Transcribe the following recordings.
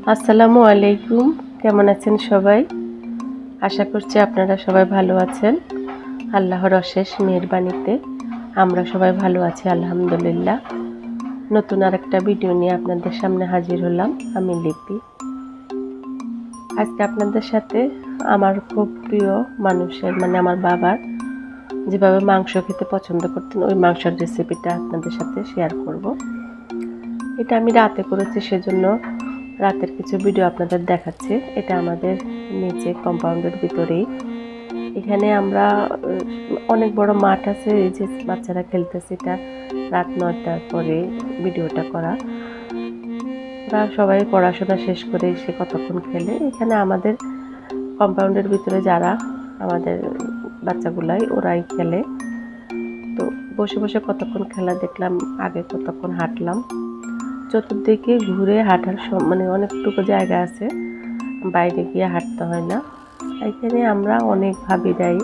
আসসালামু আলাইকুম। কেমন আছেন সবাই? আশা করছি আপনারা সবাই ভালো আছেন। আল্লাহর অশেষ মেহেরবানিতে আমরা সবাই ভালো আছি আলহামদুলিল্লাহ। নতুন আরেকটা ভিডিও নিয়ে আপনাদের সামনে হাজির হলাম। আমি লিপি। আজকে আপনাদের সাথে আমার খুব প্রিয় মানুষের আমার বাবার যেভাবে মাংস খেতে পছন্দ করতেন ওই মাংসের রেসিপিটা আপনাদের সাথে শেয়ার করব। এটা আমি রাতে করেছি, সেজন্য রাতের কিছু ভিডিও আপনাদের দেখাচ্ছি। এটা আমাদের নিচে কম্পাউন্ডের ভিতরেই। এখানে আমরা অনেক বড় মাঠ আছে, এই যে বাচ্চারা খেলতেছে। এটা রাত 9টার পরে ভিডিওটা করা। ওরা সবাই পড়াশোনা শেষ করে এসে কতক্ষণ খেলে। এখানে আমাদের কম্পাউন্ডের ভিতরে যারা আমাদের বাচ্চাগুলাই ওরাই খেলে। তো বসে বসে কতক্ষণ খেলা দেখলাম, আগে কতক্ষণ হাঁটলাম। চতুর্দিকে ঘুরে হাঁটার অনেকটুকু জায়গা আছে, বাইরে গিয়ে হাঁটতে হয় না। এখানে আমরা অনেক ভাবিরাই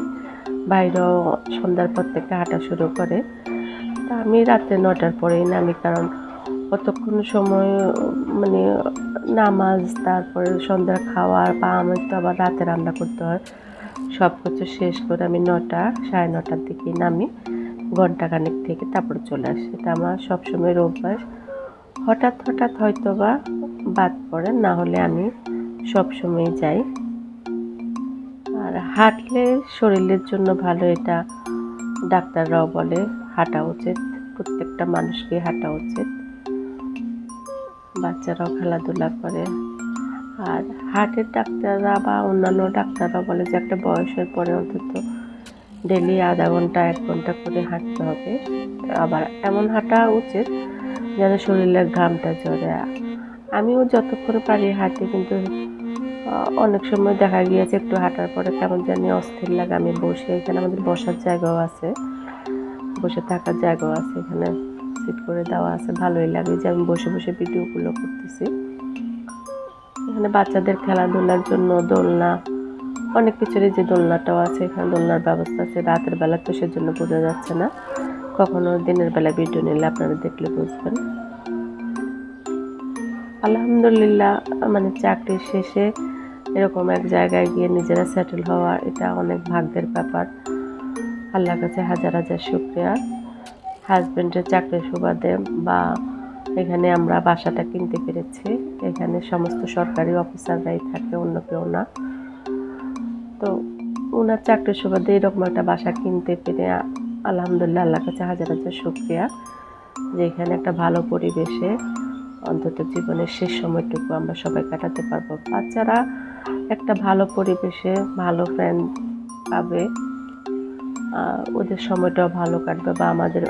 বাইরেও সন্ধ্যার পর থেকে হাঁটা শুরু করে। তা আমি রাত্রে 9টার পরেই নামি, কারণ কতক্ষণ সময় নামাজ, তারপরে সন্ধ্যার খাওয়ার বা আমি তো আবার রাতে রান্না করতে হয়। সব কিছু শেষ করে আমি 9টা সাড়ে 9টার দিকে নামি, ঘন্টাখানেক থেকে তারপরে চলে আসি। এটা আমার সবসময়ের অভ্যাস। হঠাৎ হয়তো বা বাদ পড়ে, না হলে আমি সবসময় যাই। আর হাঁটলে শরীরের জন্য ভালো, এটা ডাক্তাররাও বলে হাঁটা উচিত, প্রত্যেকটা মানুষকে হাঁটা উচিত। বাচ্চারাও খেলাধুলা করে। আর হার্টের ডাক্তাররা বা অন্যান্য ডাক্তাররা বলে যে একটা বয়সের পরে অন্তত ডেলি আধা ঘন্টা 1 ঘন্টা করে হাঁটতে হবে। আবার এমন হাঁটা উচিত যেন শরীরের ঘামটা ঝরে। আমিও যতক্ষণ পারি হাঁটি, কিন্তু অনেক সময় দেখা গিয়েছে একটু হাঁটার পরে কেমন জানি অস্থির লাগে। আমি বসে, এখানে আমাদের বসার জায়গাও আছে, বসে থাকার জায়গাও আছে, এখানে সিট করে দেওয়া আছে। ভালোই লাগে যে আমি বসে বসে ভিডিওগুলো করতেছি। এখানে বাচ্চাদের খেলাধুলার জন্য দোলনা, অনেক কিছুরই যে দোলনাটাও আছে, এখানে দোলনার ব্যবস্থা আছে। রাতের বেলা তো সেজন্য বোঝা যাচ্ছে না, কখনো দিনের বেলা ভিডিও নিলে আপনারা দেখলে বুঝবেন। আলহামদুলিল্লাহ, চাকরি শেষে এরকম এক জায়গায় গিয়ে নিজেরা সেটেল হওয়া, এটা অনেক ভাগ্যের ব্যাপার। আল্লাহর কাছে হাজার হাজার শুকরিয়া। হাজব্যান্ডের চাকরির সুবাদে বা এখানে আমরা বাসাটা কিনতে পেরেছি। এখানে সমস্ত সরকারি অফিসাররাই থাকে, অন্য কেউ না। তো ওনার চাকরির সুবাদে এরকম একটা বাসা কিনতে পেরে আলহামদুলিল্লাহ আল্লাহর কাছে হাজার হাজার শুকরিয়া যে এখানে একটা ভালো পরিবেশে অন্তত জীবনের শেষ সময়টুকু আমরা সবাই কাটাতে পারবো। বাচ্চারা একটা ভালো পরিবেশে ভালো ফ্রেন্ড পাবে, ওদের সময়টাও ভালো কাটবে বা আমাদের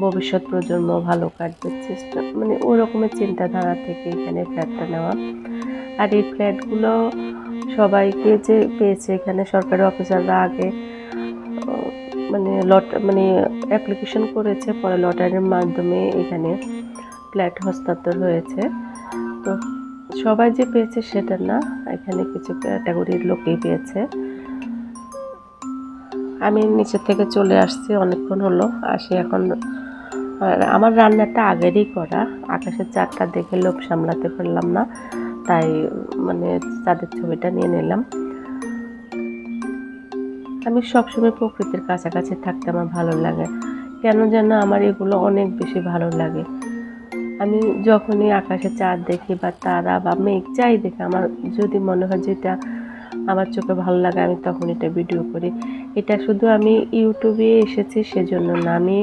ভবিষ্যৎ প্রজন্ম ভালো কাটবে। চেষ্টা ওই রকমের চিন্তাধারা থেকে এখানে ফ্ল্যাটটা নেওয়া। আর এই ফ্ল্যাটগুলো সবাইকে যে পেয়েছে, এখানে সরকারি অফিসাররা আগে অ্যাপ্লিকেশন করেছে, পরে লটারির মাধ্যমে এখানে ফ্ল্যাট হস্তান্তর হয়েছে। তো সবাই যে পেয়েছে সেটা না, এখানে কিছু ক্যাটাগরির লোকেই পেয়েছে। আমি নিচে থেকে চলে আসছি, অনেকক্ষণ হলো আসি এখন। আমার রান্নাটা আগেরই করা, আকাশের চাঁদটা দেখে লোভ সামলাতে পারলাম না, তাই চাঁদের ছবিটা নিয়ে নিলাম। আমি সবসময় প্রকৃতির কাছাকাছি থাকতে আমার ভালো লাগে, কেন যেন আমার এগুলো অনেক বেশি ভালো লাগে। আমি যখনই আকাশে চাঁদ দেখি বা তারা বা মেঘ যাই দেখি, আমার যদি মনে হয় যেটা আমার চোখে ভালো লাগে, আমি তখন এটা ভিডিও করি। এটা শুধু আমি ইউটিউবে এসেছি সেজন্য না, আমি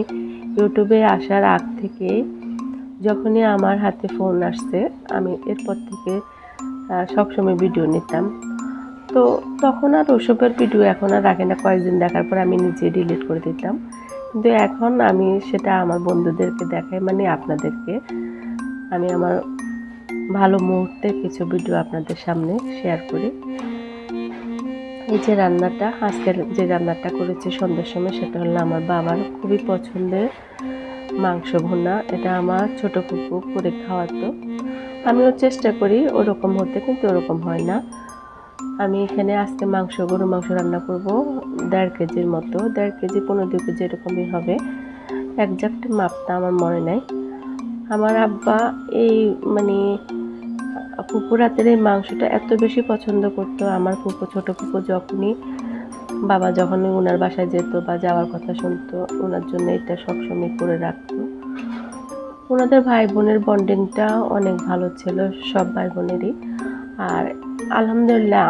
ইউটিউবে আসার আগ থেকে যখনই আমার হাতে ফোন আসছে, আমি এরপর থেকে সবসময় ভিডিও নিতাম। তো তখন আর ওসবের ভিডিও এখন আর রাখি না, কয়েকদিন দেখার পর আমি নিজে ডিলিট করে দিতাম। কিন্তু এখন আমি সেটা আমার বন্ধুদেরকে দেখাই, আপনাদেরকে আমি আমার ভালো মুহূর্তের কিছু ভিডিও আপনাদের সামনে শেয়ার করি। এই যে রান্নাটা, আজকের যে রান্নাটা করেছি সন্ধ্যার সময়, সেটা হলো আমার বাবার খুবই পছন্দের মাংস ভুনা। এটা আমার ছোট ফুপু করে খাওয়াতো, আমিও চেষ্টা করি ওরকম হতে, কিন্তু ওরকম হয় না। আমি এখানে আজকে গরু মাংস রান্না করব 1.5 কেজির মতো, 1.5 কেজি 1.5-2 কেজি এরকমই হবে, একজাক্ট মাপটা আমার মনে নাই। আমার আব্বা এই ফুপু রাতের এই মাংসটা এত বেশি পছন্দ করতো। আমার ফুপু, ছোট ফুপু যখনই বাবা যখনই ওনার বাসায় যেত বা যাওয়ার কথা শুনতো, ওনার জন্য এটা সবসময় করে রাখতো। ওনাদের ভাই বোনের বন্ডিংটা অনেক ভালো ছিল, সব ভাই বোনেরই। আর আলহামদুলিল্লাহ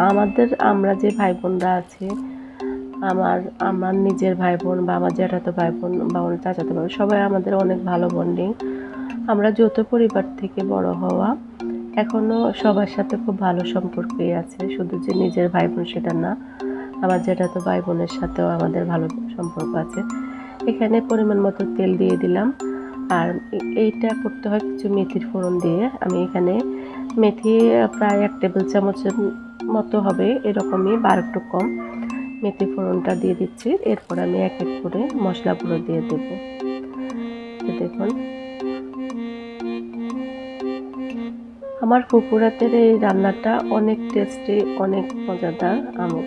আমরা যে ভাই বোনরা আছি, আমার আমার নিজের ভাই বোন বা আমার জ্যাঠাতো ভাই বোন বা আমার চাচাতো ভাই বোন, সবাই আমাদের অনেক ভালো বন্ডিং। আমরা যৌথ পরিবার থেকে বড় হওয়া, এখনও সবার সাথে খুব ভালো সম্পর্কই আছে। শুধু যে নিজের ভাই বোন সেটা না, আমার জ্যাঠাতো ভাই বোনের সাথেও আমাদের ভালো সম্পর্ক আছে। এখানে পরিমাণ মতো তেল দিয়ে দিলাম। আর এইটা করতে হয় কিছু মেথির ফোড়ন দিয়ে। আমি এখানে মেথি প্রায় 1 টেবিল চামচের মতো হবে, এরকমই বা একটু কম মেথি ফোড়নটা দিয়ে দিচ্ছি। এরপর আমি এক এক করে মশলাগুলো দিয়ে দেব। দেখুন, আমার ফুপু রাতের এই রান্নাটা অনেক টেস্টি, অনেক মজাদার।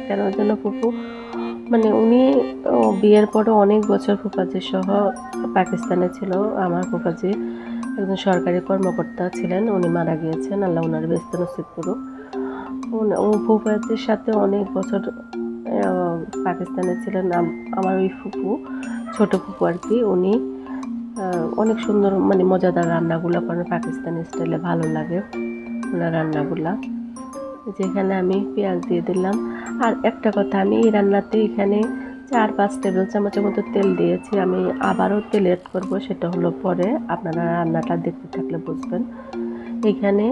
কেন যেন ফুপু মানে উনি বিয়ের পরে অনেক বছর ফুফাজি সহ পাকিস্তানে ছিল। আমার ফুফাজি একজন সরকারি কর্মকর্তা ছিলেন, উনি মারা গিয়েছেন, আল্লাহ ওনার বেহেশত নসিব করুক। ফুফাজির সাথে অনেক বছর পাকিস্তানে ছিলেন। আমার ওই ফুপু, ছোট ফুপু আর কি, উনি অনেক সুন্দর মানে মজাদার রান্নাগুলো করেন, পাকিস্তানি স্টাইলে ভালো লাগে ওনার রান্নাগুলা। যেখানে আমি পেঁয়াজ দিয়ে দিলাম। আর একটা কথা, আমি এই রান্নাতে এখানে 4-5 টেবিল চামচের মতো তেল দিয়েছি। আমি আবারও তেল অ্যাড করবো, সেটা হলো পরে, আপনারা রান্নাটা দেখতে থাকলে বুঝবেন। এখানে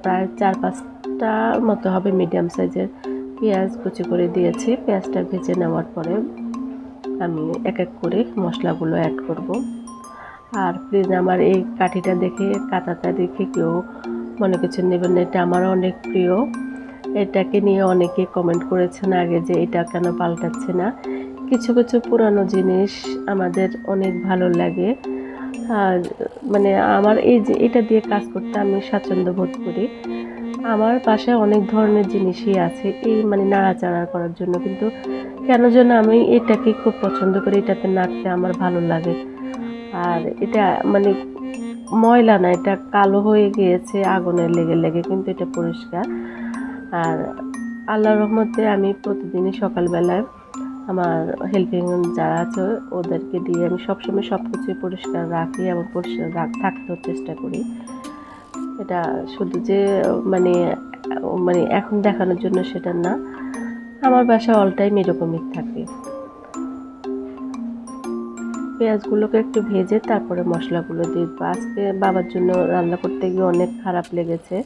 প্রায় 4-5টা মতো হবে মিডিয়াম সাইজের পেঁয়াজ কুচি করে দিয়েছি। পেঁয়াজটা ভেজে নেওয়ার পরে আমি এক এক করে মশলাগুলো অ্যাড করব। আর প্লিজ আমার এই কাঠিটা দেখে, কাঁটাটা দেখে কেউ মনে কিছু নেবেন না, এটা আমার অনেক প্রিয়। এটাকে নিয়ে অনেকে কমেন্ট করেছেন আগে যে এটা কেন পাল্টাচ্ছে না। কিছু কিছু পুরানো জিনিস আমাদের অনেক ভালো লাগে। আর মানে আমার এই যে এটা দিয়ে কাজ করতে আমি স্বাচ্ছন্দ্য বোধ করি। আমার বাসায় অনেক ধরনের জিনিসই আছে এই মানে নাড়াচাড়া করার জন্য, কিন্তু কেন যেন আমি এটাকে খুব পছন্দ করি, এটাতে নাড়তে আমার ভালো লাগে। আর এটা মানে ময়লা না, এটা কালো হয়ে গিয়েছে আগুনে লেগে লেগে, কিন্তু এটা পরিষ্কার। আর আল্লাহর রহমতে আমি প্রতিদিনই সকালবেলায় আমার হেল্পিং যারা আছে ওদেরকে দিয়ে আমি সবসময় সব কিছুই পরিষ্কার রাখি এবং পরিষ্কার থাকতেও চেষ্টা করি। এটা শুধু যে মানে মানে এখন দেখানোর জন্য সেটা না, আমার বাসায় অল টাইম এরকমই থাকে। পেঁয়াজগুলোকে একটু ভেজে তারপরে মশলাগুলো দিয়ে দেবো। আজকে বাবার জন্য রান্না করতে গিয়ে অনেক খারাপ লেগেছে।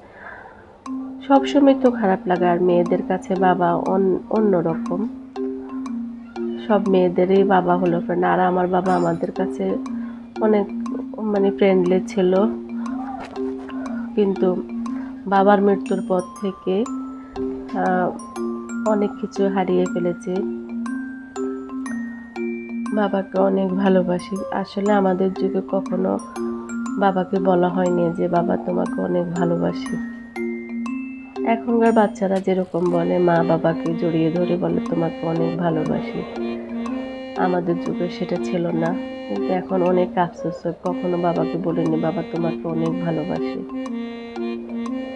সবসময় তো খারাপ লাগে, আর মেয়েদের কাছে বাবা অন্যরকম। সব মেয়েদেরই বাবা হলো ফ্রেন্ড, আর আমার বাবা আমাদের কাছে অনেক মানে ফ্রেন্ডলি ছিল। কিন্তু বাবার মৃত্যুর পর থেকে অনেক কিছু হারিয়ে ফেলেছি। বাবাকে অনেক ভালোবাসি। আসলে আমাদের যুগে কখনো বাবাকে বলা হয়নি যে বাবা তোমাকে অনেক ভালোবাসি। এখনকার বাচ্চারা যেরকম বলে মা বাবাকে জড়িয়ে ধরে বলে তোমাকে অনেক ভালোবাসি, আমাদের যুগে সেটা ছিল না। কিন্তু এখন অনেক আফসোস হয়, কখনো বাবাকে বলিনি বাবা তোমাকে অনেক ভালোবাসি।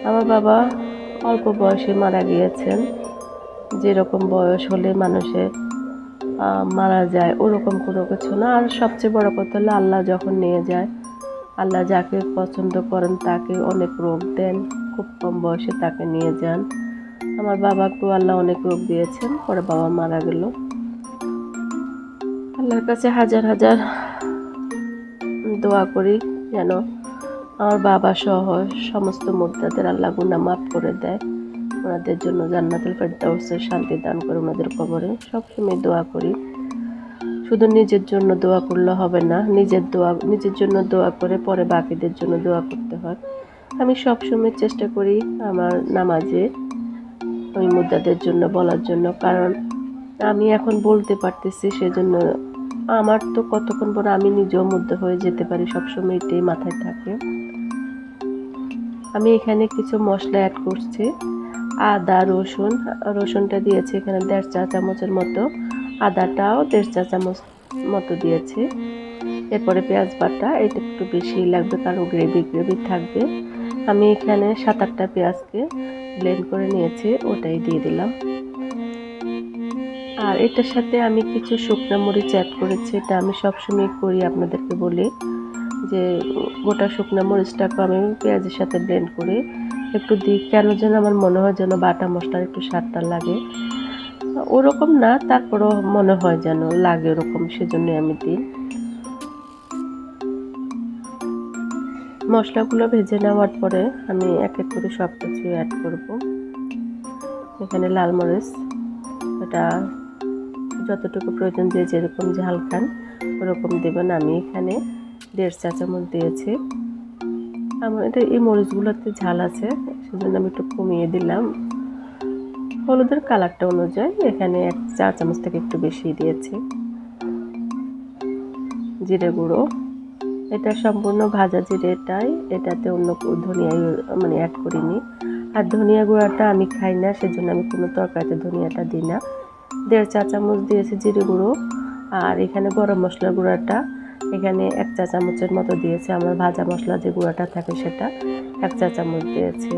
আমার বাবা অল্প বয়সে মারা গিয়েছেন। যেরকম বয়স হলে মানুষের মারা যায় ওরকম কোনো কিছু না। আর সবচেয়ে বড় কথা হলো আল্লাহ যখন নিয়ে যায়, আল্লাহ যাকে পছন্দ করেন তাকে অনেক রোগ দেন, খুব কম বয়সে তাকে নিয়ে যান। আমার বাবাকেও আল্লাহ অনেক রোগ দিয়েছেন, পরে বাবা মারা গেল। আল্লাহর কাছে হাজার হাজার দোয়া করি যেন আমার বাবা সহ সমস্ত মুর্দাদের আল্লাহ গুনাহ মাফ করে দেয়, ওনাদের জন্য জান্নাতুল ফেরদাউসের শান্তি দান করে ওনাদের কবরে। সবসময় দোয়া করি। শুধু নিজের জন্য দোয়া করলে হবে না, নিজের জন্য দোয়া করে পরে বাকিদের জন্য দোয়া করতে হয়। আমি সবসময় চেষ্টা করি আমার নামাজে ওই মুর্দাদের জন্য বলার জন্য, কারণ আমি এখন বলতে পারতেছি সেজন্য আমার তো কতক্ষণ পরে আমি নিজেও মুর্দা হয়ে যেতে পারি, সবসময় এটাই মাথায় থাকে। আমি এখানে কিছু মশলা অ্যাড করছি, আদা রসুনটা দিয়েছি এখানে 1.5 চা চামচের মতো, আদাটাও 1.5 চা চামচ মতো দিয়েছি। এরপরে পেঁয়াজ বাটা, এটা একটু বেশি লাগবে কারণ গ্রেভি থাকবে। আমি এখানে 7-8টা পেঁয়াজকে ব্লেন্ড করে নিয়েছি, ওটাই দিয়ে দিলাম। আর এটার সাথে আমি কিছু শুকনো মরিচ অ্যাড করেছি। এটা আমি সবসময় করি, আপনাদেরকে বলি যে গোটা শুকনো মরিচটাকে আমি পেঁয়াজের সাথে ব্লেন্ড করে একটু দিই, কেন যেন আমার মনে হয় যেন বাটা মশলার একটু স্বাদটা লাগে। ওরকম না, তারপরও মনে হয় যেন লাগে ওরকম, সেজন্য আমি দিই। মশলাগুলো ভেজে নেওয়ার পরে আমি এক এক করে সব কিছু অ্যাড করব। এখানে লাল মরিচ, এটা যতটুকু প্রয়োজন, যে যেরকম ঝাল খান ওরকম দেবেন। আমি এখানে 1.5 চা চামচ দিয়েছি। আমার এটা এই মরিচগুলোতে ঝাল আছে, সেজন্য আমি একটু কমিয়ে দিলাম। হলুদের কালারটা অনুযায়ী এখানে 1 চা চামচ থেকে একটু বেশি দিয়েছি। জিরে গুঁড়ো, এটা সম্পূর্ণ ভাজা জিরেটাই, এটাতে অন্য ধনিয়া মানে অ্যাড করিনি। আর ধনিয়া গুঁড়াটা আমি খাই না, সেজন্য আমি কোনো তরকারিতে ধনিয়াটা দিই না। 1.5 চা চামচ দিয়েছি জিরে গুঁড়ো। আর এখানে গরম মশলার গুঁড়াটা এখানে 1 চা চামচের মতো দিয়েছি। আমার ভাজা মশলা যে গুঁড়াটা থাকে সেটা 1 চা চামচ দিয়েছি।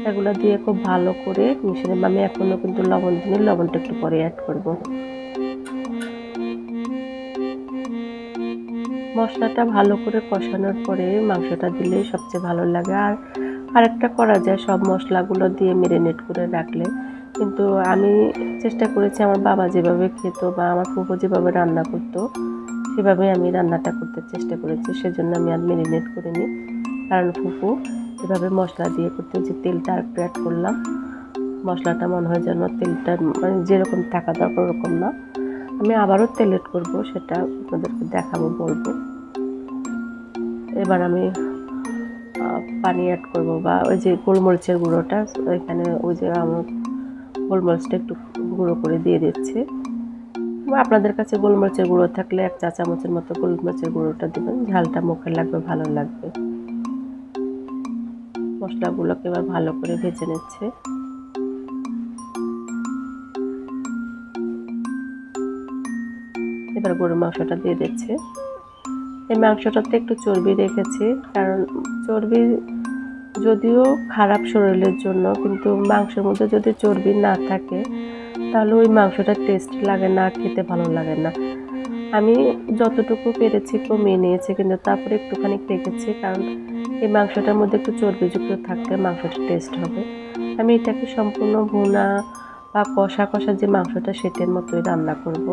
এগুলো দিয়ে খুব ভালো করে মিশিয়ে নেব। আমি এখনও কিন্তু লবণ দিই, লবণটা একটু পরে অ্যাড করব। মশলাটা ভালো করে কষানোর পরে মাংসটা দিলেই সবচেয়ে ভালো লাগে। আর আরেকটা করা যায়, সব মশলাগুলো দিয়ে ম্যারিনেট করে রাখলে। কিন্তু আমি চেষ্টা করেছি আমার বাবা যেভাবে খেত বা আমার ফুফু যেভাবে রান্না করতো সেভাবে আমি রান্নাটা করতে চেষ্টা করেছি, সেজন্য আমি আর ম্যারিনেট করিনি। কারণ ফুফু এভাবে মশলা দিয়ে করতে, যে তেলটা আর একটু অ্যাড করলাম, মশলাটা মনে হয় যেন তেলটা মানে যেরকম থাকা দরকার ওরকম না। আমি আবারও তেল অ্যাড করবো, সেটা আপনাদেরকে দেখাবো, বলবো। এবার আমি পানি অ্যাড করবো, বা ওই যে গোলমরিচের গুঁড়োটা, এখানে ওই যে আমার গোলমরিচটা একটু গুঁড়ো করে দিয়ে দিচ্ছি। আপনাদের কাছে গোলমরিচের গুঁড়ো থাকলে 1 চা চামচের মতো গোলমরিচের গুঁড়োটা দেবেন, ঝালটা মুখে লাগবে, ভালো লাগবে। মশলাগুলোকে এবার ভালো করে ভেজে নিচ্ছে। এবার গরুর মাংসটা দিয়ে দিচ্ছে। এই মাংসটাতে একটু চর্বি রেখেছি, কারণ চর্বি যদিও খারাপ শরীরের জন্য, কিন্তু মাংসের মধ্যে যদি চর্বি না থাকে তাহলে ওই মাংসটা টেস্ট লাগে না, খেতে ভালো লাগে না। আমি যতটুকু পেরেছি কমিয়ে নিয়েছি, কিন্তু তারপরে একটুখানি রেখেছি, কারণ এই মাংসটার মধ্যে একটু চর্বিযুক্ত থাকলে মাংসটা টেস্ট হবে। আমি এটাকে সম্পূর্ণ ভুনা বা কষা কষা যে মাংসটা সেটার মতোই রান্না করব।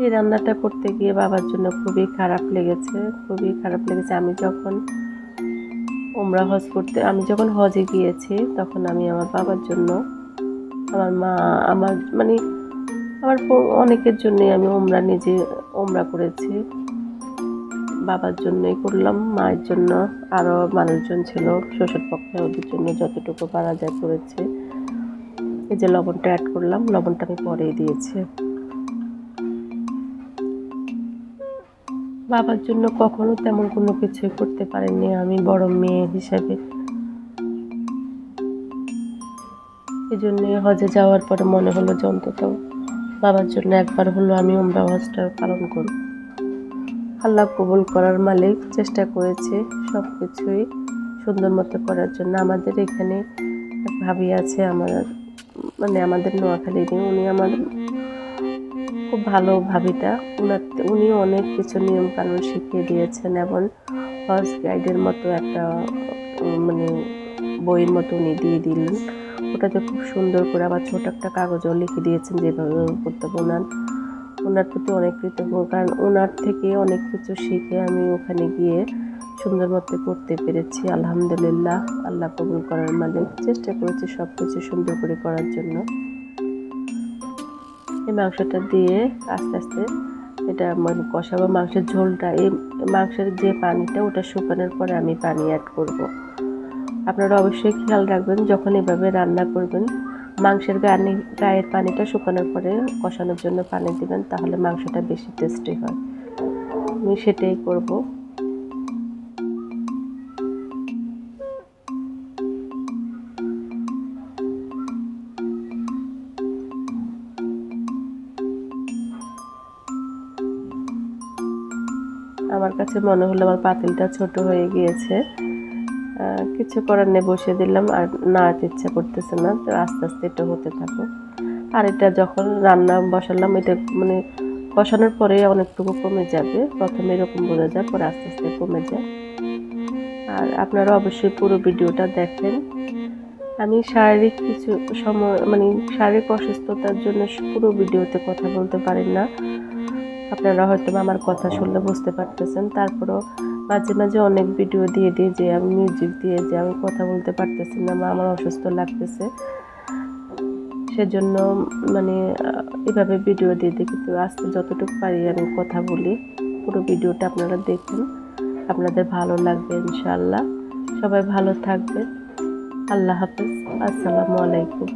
এই রান্নাটা করতে গিয়ে বাবার জন্য খুবই খারাপ লেগেছে, খুবই খারাপ লেগেছে। আমি যখন হজে গিয়েছি, তখন আমি আমার বাবার জন্য, আমার মা, আমার মানে আমার অনেকের জন্যই আমি নিজে ওমরা করেছি। বাবার জন্যই করলাম, মায়ের জন্য আরও মানুষজন ছিল শ্বশুর পক্ষে, ওদের জন্য যতটুকু পারা যায় করেছি। এই যে লবণটা অ্যাড করলাম, লবণটা আমি পরেই দিয়েছি। বাবার জন্য কখনো তেমন কোনো কিছুই করতে পারিনি আমি, বড় মেয়ে হিসাবে। এই জন্যে হজে যাওয়ার পরে মনে হলো যে অন্তত বাবার জন্য একবার হলো আমি উমরা হজটা পালন করব। আল্লাহ কবুল করার মালিক, চেষ্টা করেছে সব কিছুই সুন্দর মতো করার জন্য। আমাদের এখানে এক ভাবি আছে, আমাদের নোয়াখালীরই, উনি আমার খুব ভালো ভাবিটা। উনিও অনেক কিছু নিয়ম কানুন শিখিয়ে দিয়েছেন, এবং হজ গাইডের মতো একটা মানে বইয়ের মতো উনি দিয়ে দিলেন। ওটাতে খুব সুন্দর করে আবার ছোট একটা কাগজও লিখে দিয়েছেন যেভাবে করতে হবে। ওনার প্রতি অনেক কৃতজ্ঞ, কারণ ওনার থেকে অনেক কিছু শিখে আমি ওখানে গিয়ে সুন্দর মতো করতে পেরেছি। আলহামদুলিল্লাহ, আল্লাহ কবুল করার মালিক। চেষ্টা করেছি সব কিছু সুন্দর করে করার জন্য। এই মাংসটা দিয়ে আস্তে আস্তে এটা কষাবো। মাংসের ঝোলটা, এই মাংসের যে পানিটা, ওটা শুকানোর পরে আমি পানি অ্যাড করব। আপনারা অবশ্যই খেয়াল রাখবেন, যখন এভাবে রান্না করবেন মাংসের গায়ের পানিটা শুকানোর পরে কষানোর জন্য পানি দিবেন, তাহলে মাংসটা বেশি টেস্টি হয়। আমি সেটাই করব। কাছে মনে হলো আমার পাতিলটা ছোট হয়ে গিয়েছে। কিছু করার নেই, বসিয়ে দিলাম, আর নাড়াতে ইচ্ছা করতেছে না, তো আস্তে আস্তে এটা হতে থাকো। আর এটা যখন রান্না বসালাম, এটা মানে বসানোর পরে অনেকটুকু কমে যাবে, প্রথমে এরকম বোঝা যায়, পরে আস্তে আস্তে কমে যায়। আর আপনারা অবশ্যই পুরো ভিডিওটা দেখেন। আমি শারীরিক কিছু সময় মানে শারীরিক অসুস্থতার জন্য পুরো ভিডিওতে কথা বলতে পারি না। আপনারা হয়তো আমার কথা শুনলে বুঝতে পারতেছেন। তারপরও মাঝে মাঝে অনেক ভিডিও দিয়ে দিই যে আমি মিউজিক দিয়ে যে আমি কথা বলতে পারতেছি না বা আমার অসুস্থ লাগতেছে, সেজন্য মানে এভাবে ভিডিও দিয়ে দিই। কিন্তু আজকে যতটুকু পারি আমি কথা বলি। পুরো ভিডিওটা আপনারা দেখুন, আপনাদের ভালো লাগবে ইনশাআল্লাহ। সবাই ভালো থাকবেন। আল্লাহ হাফেজ। আসসালামু আলাইকুম।